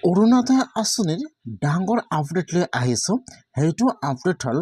অৰুণোদয় আঁচনিৰ ডাঙৰ আপডেট লৈ আহিছোঁ। সেইটো আপডেট হ'ল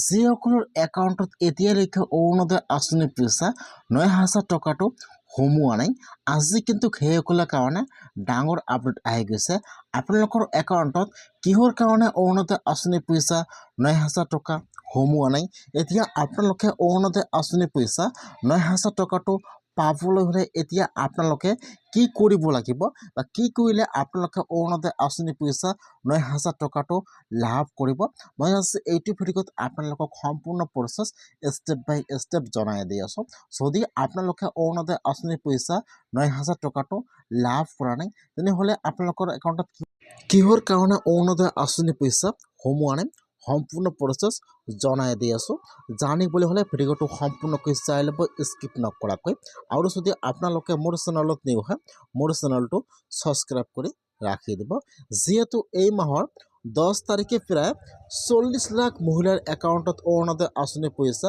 যিসকলৰ একাউণ্টত এতিয়ালৈকে অৰুণোদয় আঁচনিৰ পইচা ৯,০০০ টকাটো সোমোৱা নাই, আজি কিন্তু সেইসকলৰ কাৰণে ডাঙৰ আপডেট আহি গৈছে। আপোনালোকৰ একাউণ্টত কিহৰ কাৰণে অৰুণোদয় আঁচনিৰ পইচা ৯,০০০ টকা সোমোৱা নাই? এতিয়া আপোনালোকে অৰুণোদয় আঁচনিৰ পইচা ৯,০০০ টকাটো পাবলৈ হ'লে এতিয়া আপোনালোকে কি কৰিব লাগিব বা কি কৰিলে আপোনালোকে অৰুণোদয় আঁচনিৰ পইচা ৯,০০০ টকাটো লাভ কৰিব? মই আজি এইটো ভিডিঅ'ত আপোনালোকক সম্পূৰ্ণ প্ৰচেছ ষ্টেপ বাই ষ্টেপ জনাই দি আছোঁ। যদি আপোনালোকে অৰুণোদয় আঁচনিৰ পইচা ৯,০০০ টকাটো লাভ কৰা নাই, তেনেহ'লে আপোনালোকৰ একাউণ্টত কিহৰ কাৰণে অৰুণোদয় আঁচনিৰ পইচা সোমোৱা নাই, সম্পূৰ্ণ প্ৰচেছ জনাই দি আছোঁ। জানিবলৈ হ'লে ভিডিঅ'টো সম্পূৰ্ণকৈ চাই ল'ব, স্কিপ নকৰাকৈ। আৰু যদি আপোনালোকে মোৰ চেনেলত নিউ হয়, মোৰ চেনেলটো ছাবস্ক্ৰাইব কৰি ৰাখি দিব। যিহেতু এই মাহৰ 10 তাৰিখে প্ৰায় 40 লাখ মহিলাৰ একাউণ্টত অৰুণোদয় আঁচনিৰ পইচা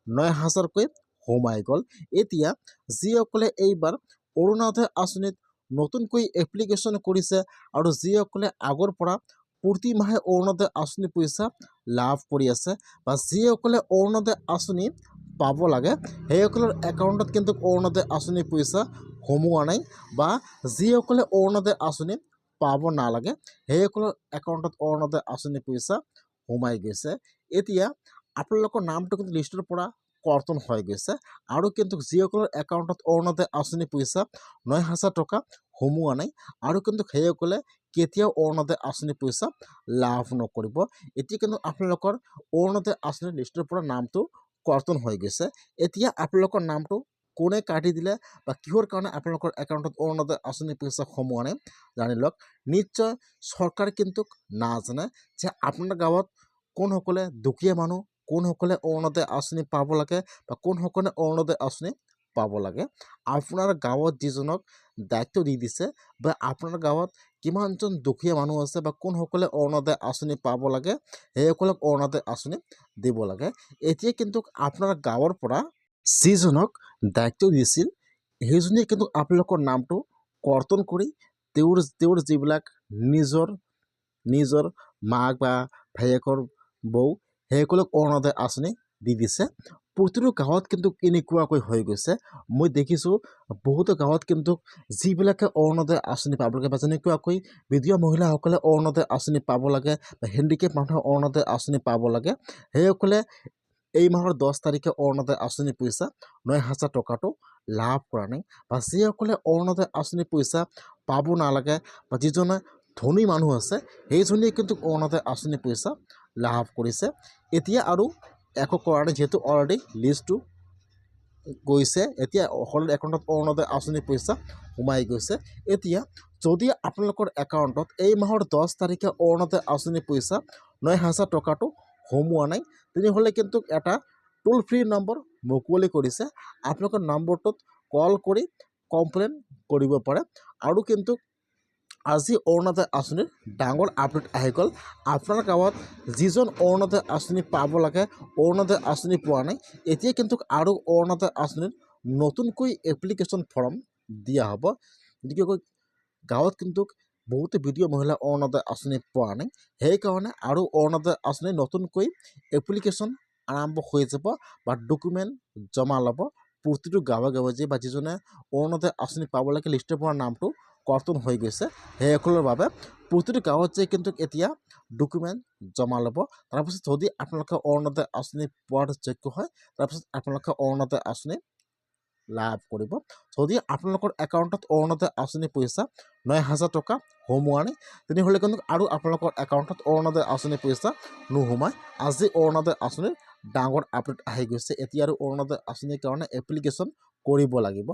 ৯,০০০কৈ সোমাই গ'ল। এতিয়া যিসকলে এইবাৰ অৰুণোদয় আঁচনিত নতুনকৈ এপ্লিকেশ্যন কৰিছে আৰু যিসকলে আগৰ পৰা প্ৰতি মাহে অৰুণোদয় আঁচনিৰ পইচা লাভ কৰি আছে বা যিসকলে অৰুণোদয় আঁচনি পাব লাগে, সেইসকলৰ একাউণ্টত কিন্তু অৰুণোদয় আঁচনিৰ পইচা সোমোৱা নাই, বা যিসকলে অৰুণোদয় আঁচনি পাব নালাগে সেইসকলৰ একাউণ্টত অৰুণোদয় আঁচনিৰ পইচা সোমাই গৈছে। এতিয়া আপোনালোকৰ নামটো কিন্তু লিষ্টৰ পৰা কৰ্তন হৈ গৈছে, আৰু কিন্তু যিসকলৰ একাউণ্টত অৰুণোদয় আঁচনিৰ পইচা ৯,০০০ টকা সোমোৱা নাই, আৰু কিন্তু সেইসকলে কেতিয়াও অৰুণোদয় আঁচনিৰ পইচা লাভ নকৰিব। এতিয়া কিন্তু আপোনালোকৰ অৰুণোদয় আঁচনিৰ লিষ্টৰ পৰা নামটো কৰ্তন হৈ গৈছে। এতিয়া আপোনালোকৰ নামটো কোনে কাটি দিলে বা কিহৰ কাৰণে আপোনালোকৰ একাউণ্টত অৰুণোদয় আঁচনিৰ পইচা সোমোৱা নাই জানি লওক। নিশ্চয় চৰকাৰে কিন্তু নাজানে যে আপোনাৰ গাঁৱত কোনসকলে দুখীয়া মানুহ, কোনসকলে অৰুণোদয় আঁচনি পাব লাগে বা কোনসকলে অৰুণোদয় আঁচনি পাব লাগে। আপোনাৰ গাঁৱত যিজনক দায়িত্ব দি দিছে বা আপোনাৰ গাঁৱত কিমানজন দুখীয়া মানুহ আছে বা কোনসকলে অৰুণোদয় আঁচনি পাব লাগে, সেইসকলক অৰুণোদয় আঁচনি দিব লাগে। এতিয়া কিন্তু আপোনাৰ গাঁৱৰ পৰা যিজনক দায়িত্ব দিছিল সেইজনে কিন্তু আপোনালোকৰ নামটো কৰ্তন কৰি তেওঁৰ যিবিলাক নিজৰ মাক বা ভায়েকৰ বৌ, সেইসকলক অৰুণোদয় আঁচনি দি দিছে। প্ৰতিটো গাঁৱত কিন্তু এনেকুৱাকৈ হৈ গৈছে। মই দেখিছোঁ বহুতো গাঁৱত কিন্তু যিবিলাকে অৰুণোদয় আঁচনি পাব লাগে বা যেনেকুৱাকৈ বিধৱা মহিলাসকলে অৰুণোদয় আঁচনি পাব লাগে বা হেণ্ডিকেপ মানুহে অৰুণোদয় আঁচনি পাব লাগে, সেইসকলে এই মাহৰ 10 তাৰিখে অৰুণোদয় আঁচনিৰ পইচা ৯,০০০ টকাটো লাভ কৰা নাই, বা যিসকলে অৰুণোদয় আঁচনিৰ পইচা পাব নালাগে বা যিজনে ধনী মানুহ আছে সেইজনেই কিন্তু অৰুণোদয় আঁচনিৰ পইচা লাভ কৰিছে। এতিয়া আৰু একো কৰা নাই, যিহেতু অলৰেডি লিষ্টটো গৈছে। এতিয়া সকলোৰে একাউণ্টত অৰুণোদয় আঁচনিৰ পইচা সোমাই গৈছে। এতিয়া যদি আপোনালোকৰ একাউণ্টত এই মাহৰ 10 তাৰিখে অৰুণোদয় আঁচনিৰ পইচা ৯,০০০ টকাটো সোমোৱা নাই, তেনেহ'লে কিন্তু এটা টোল ফ্ৰী নম্বৰ মুকলি কৰিছে। আপোনালোকৰ নম্বৰটোত কল কৰি কমপ্লেইন কৰিব পাৰে। আৰু কিন্তু আজি অৰুণোদয় আঁচনিৰ ডাঙৰ আপডেট আহি গ'ল। আপোনাৰ গাঁৱত যিজন অৰুণোদয় আঁচনি পাব লাগে, অৰুণোদয় আঁচনি পোৱা নাই, এতিয়া কিন্তু আৰু অৰুণোদয় আঁচনিৰ নতুনকৈ এপ্লিকেশ্যন ফৰ্ম দিয়া হ'ব। গতিকে গাঁৱত কিন্তু বহুতো বিধৱা মহিলা অৰুণোদয় আঁচনি পোৱা নাই, সেইকাৰণে আৰু অৰুণোদয় আঁচনি নতুনকৈ এপ্লিকেশ্যন আৰম্ভ হৈ যাব বা ডকুমেণ্ট জমা ল'ব প্ৰতিটো গাঁৱে গাঁৱে বা যিজনে অৰুণোদয় আঁচনি পাব লাগে লিষ্টৰ পৰা নামটো কৰ্তন হৈ গৈছে, সেইসকলৰ বাবে প্ৰতিটো গাঁৱত যে কিন্তু এতিয়া ডকুমেণ্ট জমা ল'ব। তাৰপিছত যদি আপোনালোকে অৰুণোদয় আঁচনি পোৱাৰ যোগ্য হয়, তাৰপিছত আপোনালোকে অৰুণোদয় আঁচনি লাভ কৰিব। যদি আপোনালোকৰ একাউণ্টত অৰুণোদয় আঁচনিৰ পইচা ৯,০০০ টকা সোমোৱা নাই, তেনেহ'লে কিন্তু আৰু আপোনালোকৰ একাউণ্টত অৰুণোদয় আঁচনিৰ পইচা নোসোমায়। আজি অৰুণোদয় আঁচনিৰ ডাঙৰ আপডেট আহি গৈছে। এতিয়া আৰু অৰুণোদয় আঁচনিৰ কাৰণে এপ্লিকেশ্যন কৰিব লাগিব।